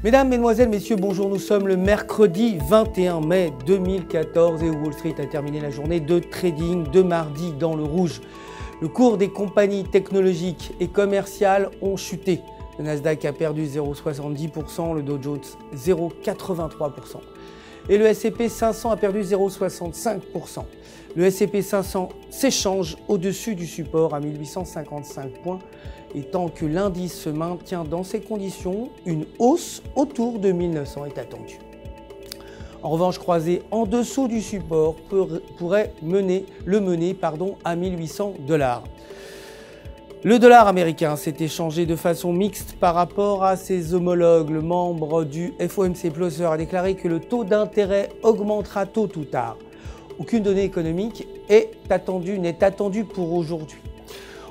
Mesdames, Mesdemoiselles, Messieurs, bonjour, nous sommes le mercredi 21 mai 2014 et Wall Street a terminé la journée de trading de mardi dans le rouge. Le cours des compagnies technologiques et commerciales ont chuté. Le Nasdaq a perdu 0,70%, le Dow Jones 0,83% et le S&P 500 a perdu 0,65%. Le S&P 500 s'échange au-dessus du support à 1855 points et tant que l'indice se maintient dans ces conditions, une hausse autour de 1900 est attendue. En revanche, croisé en dessous du support pourrait le mener à 1800 $. Le dollar américain s'est échangé de façon mixte par rapport à ses homologues. Le membre du FOMC Plus a déclaré que le taux d'intérêt augmentera tôt ou tard. Aucune donnée économique n'est attendue pour aujourd'hui.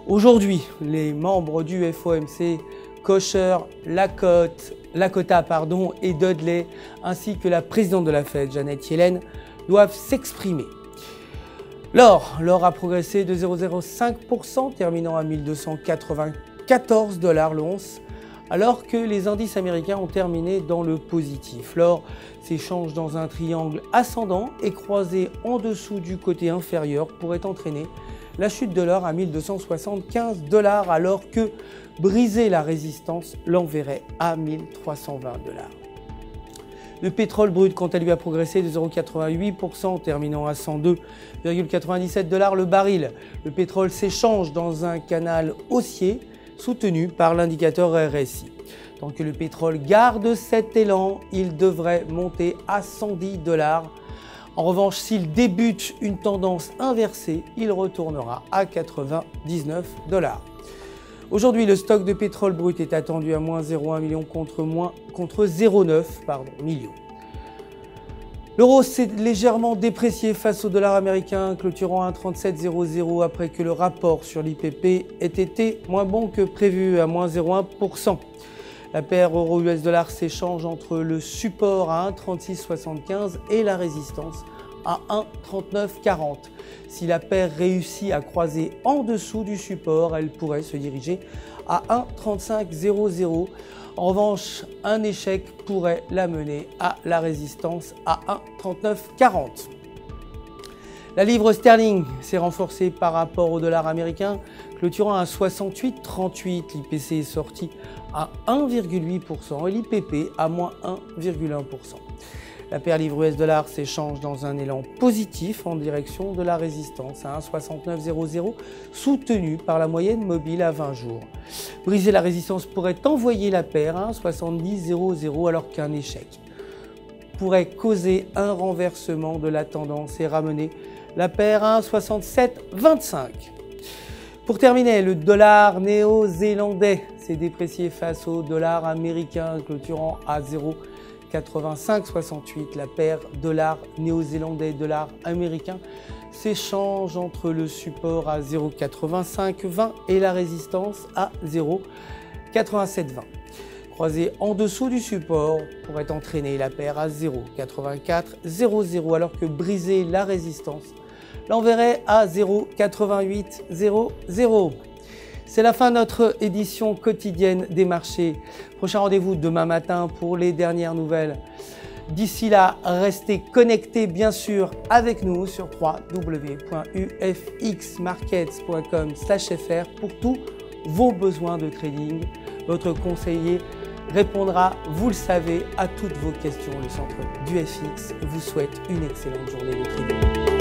Aujourd'hui, les membres du FOMC, Cocher, Lakota et Dudley, ainsi que la présidente de la Fed, Janet Yellen, doivent s'exprimer. L'or a progressé de 0,05%, terminant à 1294 $ l'once, alors que les indices américains ont terminé dans le positif. L'or s'échange dans un triangle ascendant et croisé en dessous du côté inférieur pourrait entraîner la chute de l'or à 1275 $, alors que briser la résistance l'enverrait à 1320 $. Le pétrole brut, quant à lui, a progressé de 0,88%, terminant à 102,97 $ le baril. Le pétrole s'échange dans un canal haussier soutenu par l'indicateur RSI. Tant que le pétrole garde cet élan, il devrait monter à 110 $. En revanche, s'il débute une tendance inversée, il retournera à 99 $. Aujourd'hui, le stock de pétrole brut est attendu à moins 0,1 million contre 0,9 million. L'euro s'est légèrement déprécié face au dollar américain, clôturant à 1,3700 après que le rapport sur l'IPP ait été moins bon que prévu à moins 0,1%. La paire euro-US dollar s'échange entre le support à 1,3675 et la résistance à 1,3940. Si la paire réussit à croiser en dessous du support, elle pourrait se diriger à 1,3500. En revanche, un échec pourrait la mener à la résistance à 1,3940. La livre sterling s'est renforcée par rapport au dollar américain, clôturant à 68,38. L'IPC est sorti à 1,8% et l'IPP à moins 1,1%. La paire livre US dollar s'échange dans un élan positif en direction de la résistance à 1,6900, soutenue par la moyenne mobile à 20 jours. Briser la résistance pourrait envoyer la paire à 1,7000 alors qu'un échec pourrait causer un renversement de la tendance et ramener la paire à 1,6725. Pour terminer, le dollar néo-zélandais s'est déprécié face au dollar américain, clôturant à 0,8568. La paire dollar néo-zélandais dollar américain s'échange entre le support à 0,8520 et la résistance à 0,8720. Croisé en dessous du support pourrait entraîner la paire à 0,8400 alors que briser la résistance l'enverrait à 0,8800. C'est la fin de notre édition quotidienne des marchés. Prochain rendez-vous demain matin pour les dernières nouvelles. D'ici là, restez connectés bien sûr avec nous sur www.ufxmarkets.com/fr pour tous vos besoins de trading. Votre conseiller répondra, vous le savez, à toutes vos questions. Le centre du FX vous souhaite une excellente journée de trading.